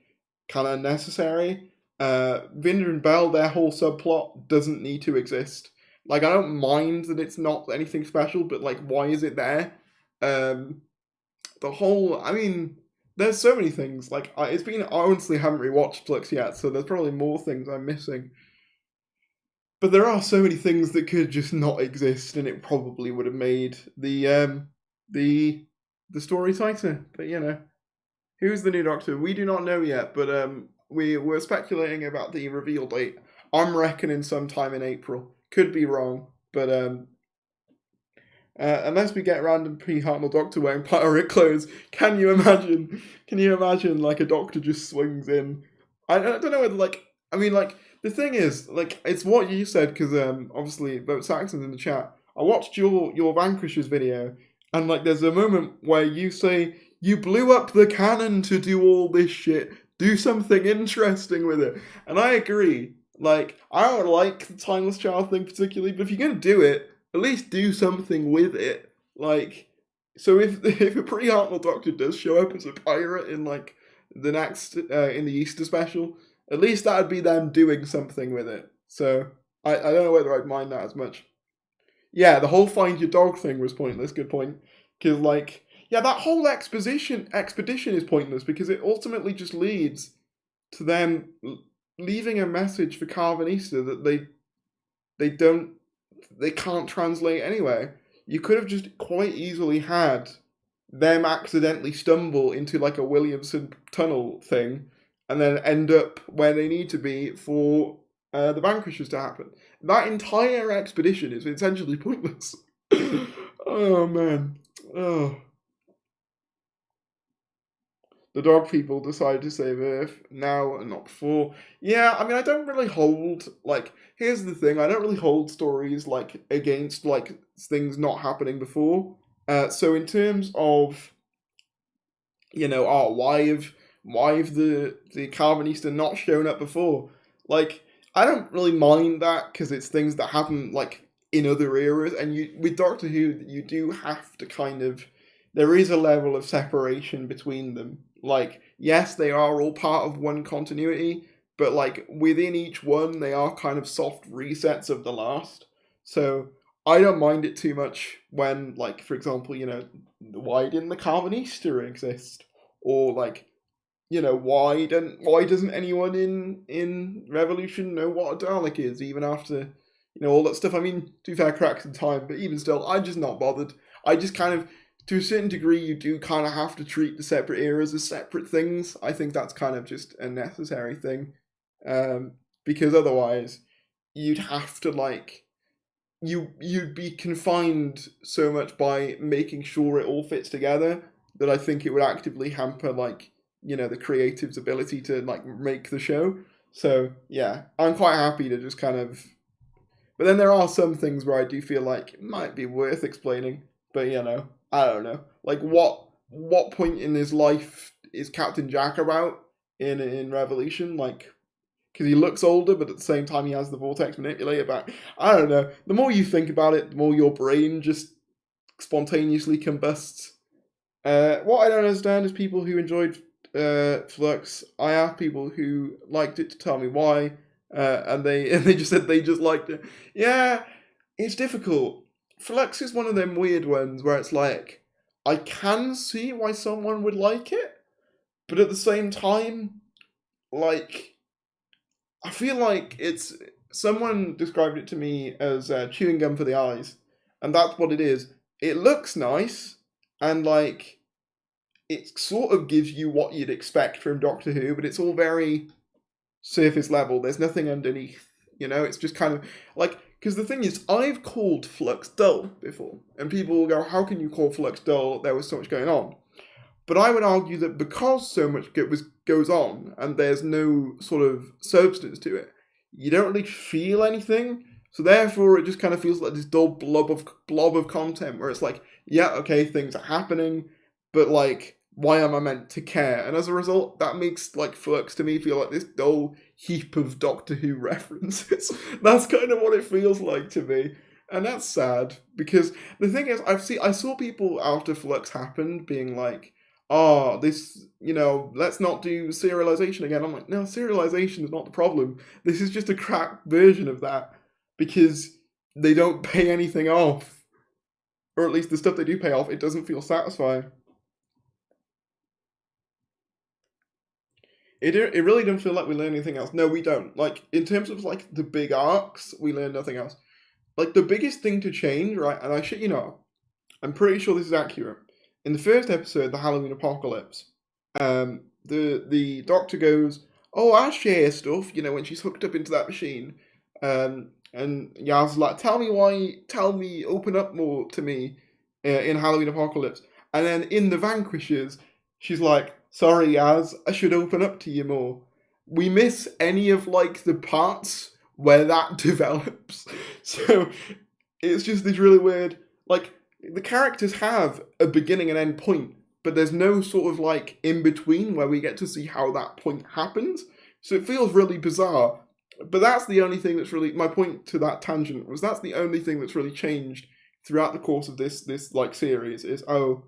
kind of unnecessary. Vinder and Bell, their whole subplot doesn't need to exist. Like, I don't mind that it's not anything special, but, like, why is it there? I mean, there's so many things. Like, I honestly haven't rewatched Flux yet, so there's probably more things I'm missing. But there are so many things that could just not exist, and it probably would have made the story tighter. But, who's the new Doctor? We do not know yet, but we're speculating about the reveal date. I'm reckoning sometime in April. Could be wrong, but unless we get random P. Hartnell Doctor wearing pirate clothes, can you imagine? Like, a Doctor just swings in? I don't know whether, like, I mean, like, the thing is, like, it's what you said, because obviously Vote Saxon's in the chat. I watched your Vanquishers video, and, like, there's a moment where you say you blew up the cannon to do all this shit. Do something interesting with it, and I agree. Like, I don't like the Timeless Child thing particularly, but if you're going to do it, at least do something with it. Like, so if a pre-Hartnell Doctor does show up as a pirate in, like, the next, in the Easter special, at least that would be them doing something with it. So, I don't know whether I'd mind that as much. Yeah, the whole find your dog thing was pointless, good point. Because, like, yeah, that whole expedition is pointless, because it ultimately just leads to them leaving a message for Carvin Easter that they can't translate anyway. You could have just quite easily had them accidentally stumble into, like, a Williamson tunnel thing, and then end up where they need to be for the vanquishers to happen. That entire expedition is essentially pointless. Oh man. Oh. The dog people decided to save Earth now and not before. Yeah, I mean, I don't really hold, like, here's the thing, I don't really hold stories, like, against, like, things not happening before. So in terms of, you know, why have the Calvinista not shown up before? Like, I don't really mind that, because it's things that happen, like, in other eras, and with Doctor Who, you do have to kind of, there is a level of separation between them. Like, yes, they are all part of one continuity, but like within each one, they are kind of soft resets of the last. So I don't mind it too much when, like, for example, you know, why didn't the Calvinista exist? Or like, you know, why doesn't anyone in Revolution know what a Dalek is, even after, you know, all that stuff? I mean, to be fair, cracks in time, but even still, I'm just not bothered. I just kind of, to a certain degree, you do kind of have to treat the separate eras as separate things. I think that's kind of just a necessary thing, because otherwise, you'd have to like you'd be confined so much by making sure it all fits together that I think it would actively hamper like, you know, the creative's ability to like make the show. So yeah, I'm quite happy to just kind of. But then there are some things where I do feel like it might be worth explaining. But you know, I don't know. Like what point in his life is Captain Jack about in Revolution? Like, because he looks older, but at the same time he has the vortex manipulator back. I don't know. The more you think about it, the more your brain just spontaneously combusts. What I don't understand is people who enjoyed Flux. I have people who liked it to tell me why, and they just said they just liked it. Yeah, it's difficult. Flux is one of them weird ones where it's like I can see why someone would like it, but at the same time, like I feel like it's someone described it to me as chewing gum for the eyes, and that's what it is. It looks nice, and like it sort of gives you what you'd expect from Doctor Who, but it's all very surface level. There's nothing underneath. You know, it's just kind of like, because the thing is, I've called Flux dull before, and people will go, "How can you call Flux dull? There was so much going on." But I would argue that because so much goes on and there's no sort of substance to it, you don't really feel anything. So therefore, it just kind of feels like this dull blob of content where it's like, yeah, okay, things are happening, but like, why am I meant to care? And as a result, that makes like Flux to me feel like this dull heap of Doctor Who references. That's kind of what it feels like to me. And that's sad, because the thing is, I saw people after Flux happened being like, oh, this, you know, let's not do serialization again. I'm like, no, serialization is not the problem. This is just a crap version of that, because they don't pay anything off. Or at least the stuff they do pay off, it doesn't feel satisfying. It really don't feel like we learn anything else. No, we don't. Like, in terms of, like, the big arcs, we learn nothing else. Like, the biggest thing to change, right, and I shit you know, I'm pretty sure this is accurate. In the first episode, the Halloween Apocalypse, the Doctor goes, "Oh, I share stuff," you know, when she's hooked up into that machine. And Yaz's like, tell me, open up more to me in Halloween Apocalypse. And then in The Vanquishers, she's like, "Sorry, Yaz, I should open up to you more." We miss any of, like, the parts where that develops. So it's just this really weird, like, the characters have a beginning and end point, but there's no sort of like in between where we get to see how that point happens. So it feels really bizarre. But that's the only thing that's really, my point to that tangent was, that's the only thing that's really changed throughout the course of this like series is, oh,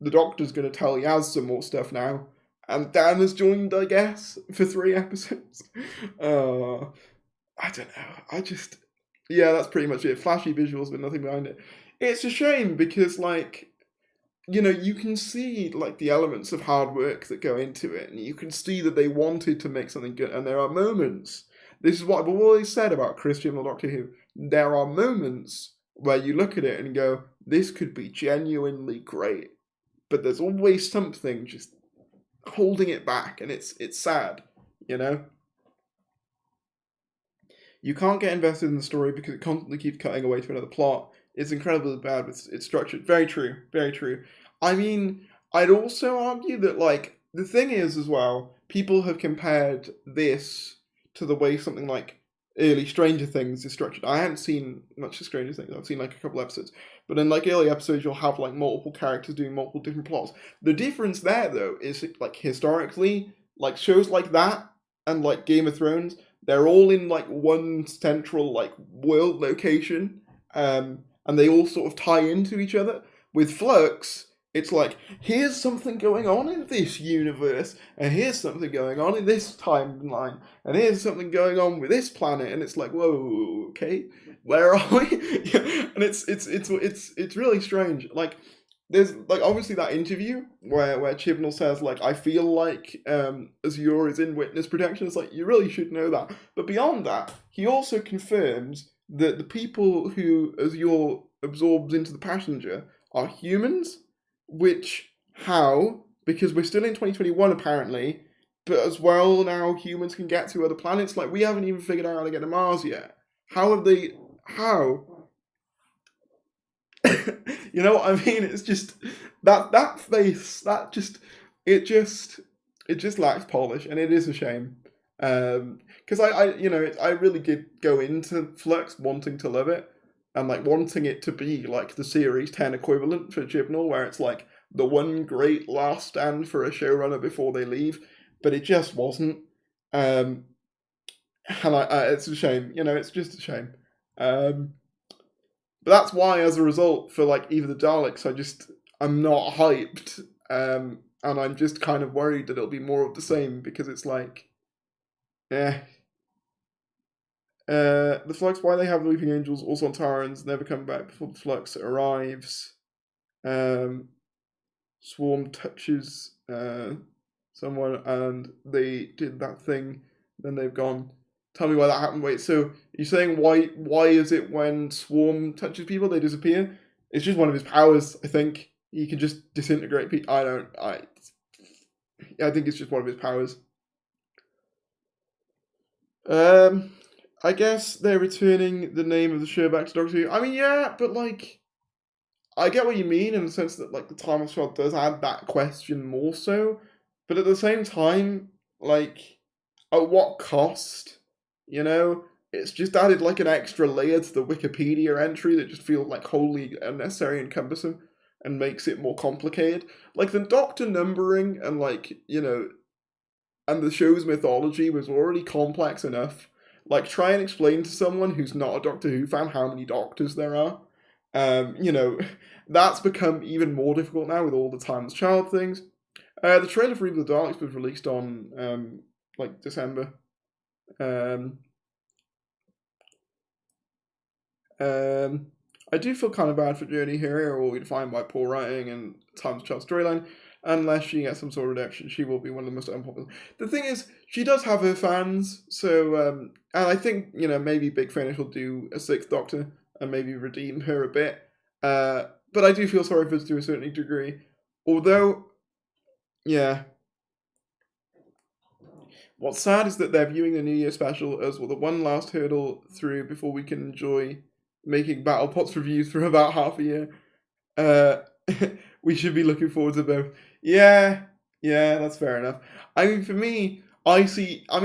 the Doctor's going to tell Yaz some more stuff now, and Dan has joined, I guess, for 3 episodes. I don't know. Yeah, that's pretty much it. Flashy visuals, but nothing behind it. It's a shame because, like, you know, you can see, like, the elements of hard work that go into it, and you can see that they wanted to make something good, and there are moments. This is what I've always said about Christian or Doctor Who. There are moments where you look at it and go, this could be genuinely great, but there's always something just holding it back, and it's sad, you know? You can't get invested in the story because it constantly keeps cutting away to another plot. It's incredibly bad with its structured. Very true, very true. I mean, I'd also argue that, like, the thing is as well, people have compared this to the way something like early Stranger Things is structured. I haven't seen much of Stranger Things. I've seen like a couple episodes, but in like early episodes, you'll have like multiple characters doing multiple different plots. The difference there, though, is like historically, like shows like that and like Game of Thrones, they're all in like one central like world location, and they all sort of tie into each other. With Flux, it's like, here's something going on in this universe, and here's something going on in this timeline, and here's something going on with this planet, and it's like, whoa, okay, where are we? And it's really strange. Like, there's like obviously that interview where Chibnall says like, I feel like Azure is in witness protection. It's like, you really should know that. But beyond that, he also confirms that the people who Azure absorbs into the passenger are humans. Which, how? Because we're still in 2021 apparently, but as well now humans can get to other planets. Like, we haven't even figured out how to get to Mars yet. How have they? How? You know what I mean? It's just that face. It just lacks polish, and it is a shame. Because I really did go into Flux wanting to love it, and like wanting it to be like the series 10 equivalent for Chibnall, where it's like the one great last stand for a showrunner before they leave, but it just wasn't. And it's a shame, it's just a shame. But that's why, as a result, for like Eve of the Daleks, I'm not hyped, and I'm just kind of worried that it'll be more of the same, because it's like, eh. The Flux, why they have the Weeping Angels also on Tyrants, never come back before the Flux arrives. Swarm touches someone and they did that thing, then they've gone. Tell me why that happened. Wait, so you're saying why is it when Swarm touches people they disappear? It's just one of his powers, I think. He can just disintegrate people. I think it's just one of his powers. I guess they're returning the name of the show back to Doctor Who. I mean, yeah, but like, I get what you mean in the sense that like the time of shot does add that question more so, but at the same time, like, at what cost? It's just added like an extra layer to the Wikipedia entry that just feels like wholly unnecessary and cumbersome and makes it more complicated. Like the Doctor numbering and like, and the show's mythology was already complex enough. Like, try and explain to someone who's not a Doctor Who fan how many Doctors there are. That's become even more difficult now with all the Timeless Child things. The trailer for Eve of the Daleks was released on, December. I do feel kind of bad for Journey here, or defined by poor writing and Timeless Child storyline. Unless she gets some sort of reduction, she will be one of the most unpopular. The thing is, she does have her fans, so, and I think, maybe Big Finish will do a 6th Doctor and maybe redeem her a bit. But I do feel sorry for her to a certain degree. Although, yeah. What's sad is that they're viewing the New Year special as the one last hurdle through before we can enjoy making Battle Pots reviews for about half a year. We should be looking forward to both. Yeah, that's fair enough. I mean, for me, I'm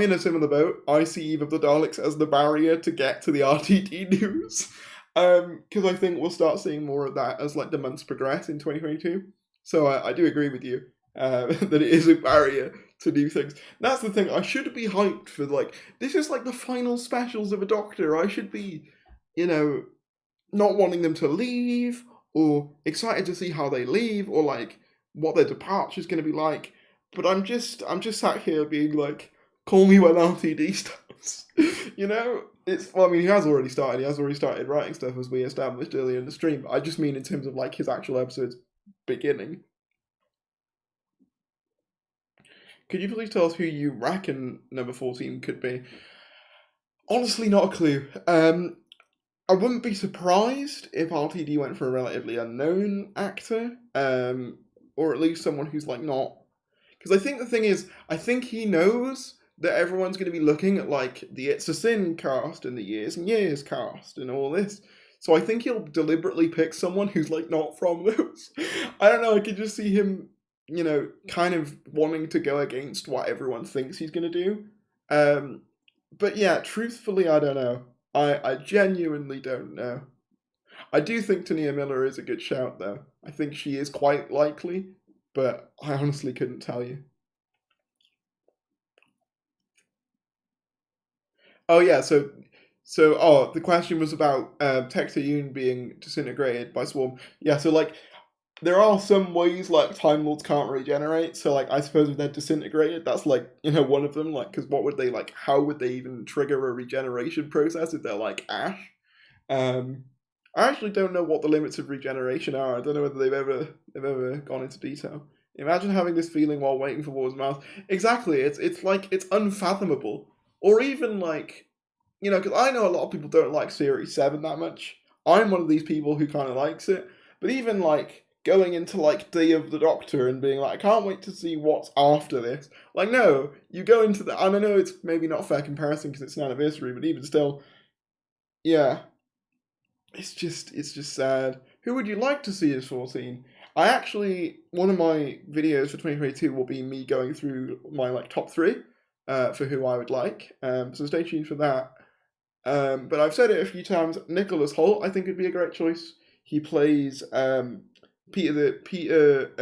in a similar boat. I see Eve of the Daleks as the barrier to get to the RTD news. Because I think we'll start seeing more of that as like the months progress in 2022. So I do agree with you that it is a barrier to new things. That's the thing. I should be hyped for like, this is like the final specials of a Doctor. I should be, not wanting them to leave, or excited to see how they leave, or like what their departure is going to be like. But I'm just sat here being like, call me when RTD starts. He has already started. He has already started writing stuff, as we established earlier in the stream. I just mean in terms of like his actual episodes beginning. Could you please tell us who you reckon number 14 could be? Honestly, not a clue. I wouldn't be surprised if RTD went for a relatively unknown actor, or at least someone who's like not. Because I think the thing is, I think he knows that everyone's going to be looking at like the It's a Sin cast and the Years and Years cast and all this. So I think he'll deliberately pick someone who's like not from those. I don't know. I could just see him, kind of wanting to go against what everyone thinks he's going to do. But yeah, truthfully, I don't know. I genuinely don't know. I do think Tania Miller is a good shout, though. I think she is quite likely, but I honestly couldn't tell you. Oh yeah, the question was about Texas Yoon being disintegrated by Swarm. Yeah, so like there are some ways like Time Lords can't regenerate. So like I suppose if they're disintegrated, that's like one of them. Like because what would they like? How would they even trigger a regeneration process if they're like ash? Um, I actually don't know what the limits of regeneration are. I don't know whether they've ever gone into detail. Imagine having this feeling while waiting for Wars of Mars. Exactly, it's like it's unfathomable. Or even like, because I know a lot of people don't like Series 7 that much. I'm one of these people who kind of likes it. But even like going into like Day of the Doctor and being like, I can't wait to see what's after this. Like, no, you go into the. And I know it's maybe not a fair comparison because it's an anniversary, but even still, yeah, it's just sad. Who would you like to see as 14? One of my videos for 2022 will be me going through my like top 3 for who I would like. So stay tuned for that. But I've said it a few times. Nicholas Hoult, I think, would be a great choice. He plays Emperor Peter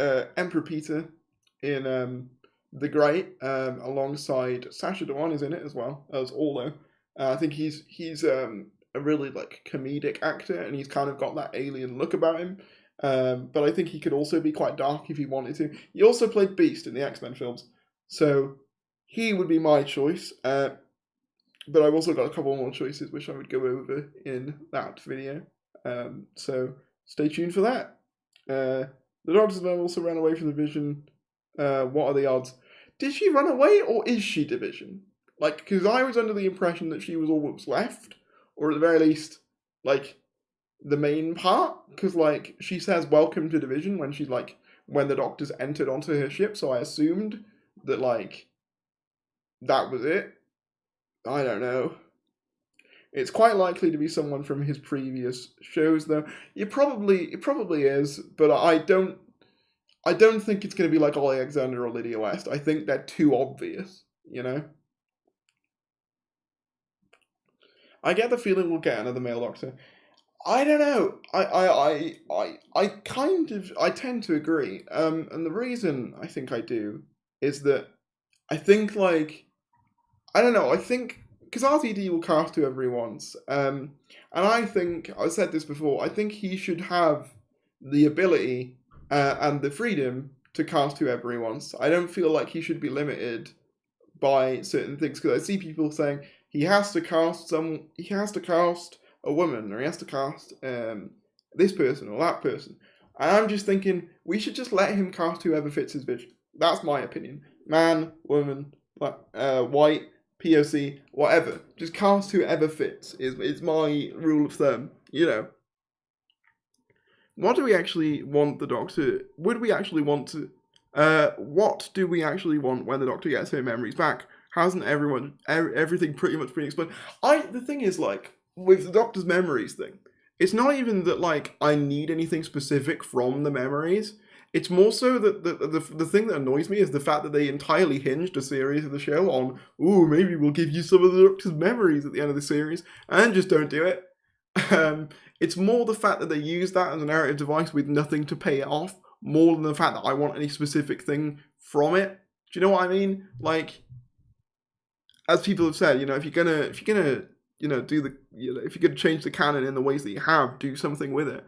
in The Great, alongside Sacha Dhawan is in it as well as Orlo. I think he's a really like comedic actor, and he's kind of got that alien look about him. But I think he could also be quite dark if he wanted to. He also played Beast in the X-Men films, so he would be my choice. But I've also got a couple more choices which I would go over in that video. So stay tuned for that. The Doctor's Mom also ran away from the Vision. What are the odds? Did she run away or is she Division? Like, because I was under the impression that she was all that was left, or at the very least, like, the main part. Because, like, she says welcome to Division when the Doctor's entered onto her ship, so I assumed that, like, that was it. I don't know. It's quite likely to be someone from his previous shows, though. It probably is, but I don't think it's going to be like Ollie Alexander or Lydia West. I think they're too obvious, I get the feeling we'll get another male Doctor. I don't know. I tend to agree. And the reason I think I do is that I think like I don't know. I think because RTD will cast whoever he wants, and I think I said this before. I think he should have the ability and the freedom to cast whoever he wants. I don't feel like he should be limited by certain things because I see people saying he has to cast a woman, or he has to cast this person or that person, and I'm just thinking we should just let him cast whoever fits his vision. That's my opinion. Man, woman, white. POC, whatever. Just cast whoever fits is my rule of thumb, What do we actually want the Doctor... Would we actually want to... what do we actually want when the Doctor gets her memories back? Hasn't everything pretty much been explained? The thing is, like, with the Doctor's memories thing, it's not even that, like, I need anything specific from the memories. It's more so that the thing that annoys me is the fact that they entirely hinged a series of the show on, ooh, maybe we'll give you some of the Doctor's memories at the end of the series, and just don't do it. It's more the fact that they use that as a narrative device with nothing to pay it off, more than the fact that I want any specific thing from it. Do you know what I mean? Like, as people have said, if you're gonna if you're gonna change the canon in the ways that you have, do something with it.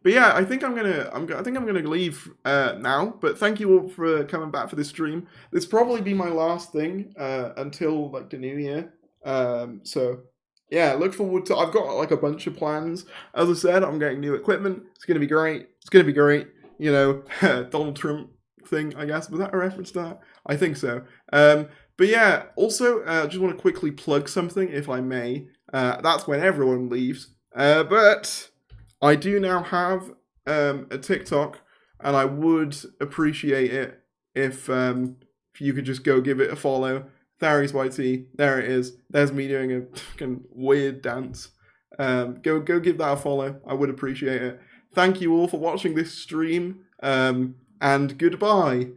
But yeah, I think I'm gonna leave now. But thank you all for coming back for this stream. This probably be my last thing until like the new year. So yeah, look forward to. I've got like a bunch of plans. As I said, I'm getting new equipment. It's gonna be great. Donald Trump thing, I guess. Was that a reference to that? I think so. But yeah, also, just want to quickly plug something, if I may. That's when everyone leaves. But I do now have a TikTok, and I would appreciate it if you could just go give it a follow. Tharies YT, there it is. There's me doing a fucking weird dance. Go give that a follow. I would appreciate it. Thank you all for watching this stream, and goodbye.